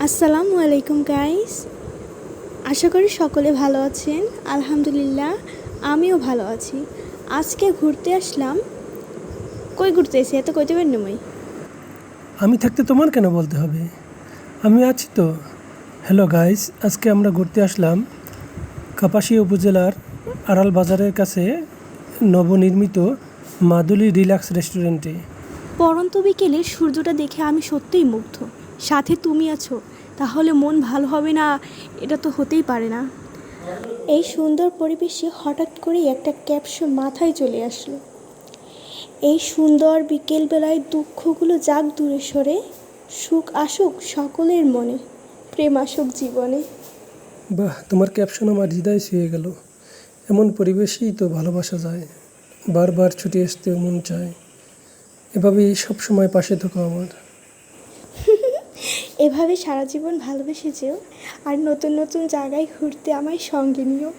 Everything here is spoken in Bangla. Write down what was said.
আসসালামু আলাইকুম গাইস। আশা করি সকলে ভালো আছেন। আলহামদুলিল্লাহ আমিও ভালো আছি। আজকে ঘুরতে আসলাম। কই ঘুরতে এসে এত কইতে পারি না মই। আমি থাকতে তোমার কেন বলতে হবে? আমি আছি তো। হ্যালো গাইস, আজকে আমরা ঘুরতে আসলাম কাপাসিয়া উপজেলার আড়াল বাজারের কাছে নবনির্মিত মাদুলি রিল্যাক্স রেস্টুরেন্টে। পরন্ত বিকেলে সূর্যটা দেখে আমি সত্যিই মুগ্ধ। সাথে তুমি আছো, তাহলে মন ভালো হবে না? এটা তো হতেই পারে না। এই সুন্দর পরিবেশে হঠাৎ করেই একটা ক্যাপশন মাথায় চলে আসলো। এই সুন্দর বিকেলবেলায় দুঃখগুলো যাক দূরে সরে, সুখ আসুক সকলের মনে, প্রেম আসুক জীবনে। বাহ, তোমার ক্যাপশন আমার হৃদয় ছুঁয়ে গেল। এমন পরিবেশেই তো ভালোবাসা যায়, বারবার ছুটে আসতেও মন চায়। এভাবেই সবসময় পাশে থাকো আমার। এভাবে সারা জীবন ভালোবেসে যেও, আর নতুন নতুন জায়গায় ঘুরতে আমায় সঙ্গে নিও।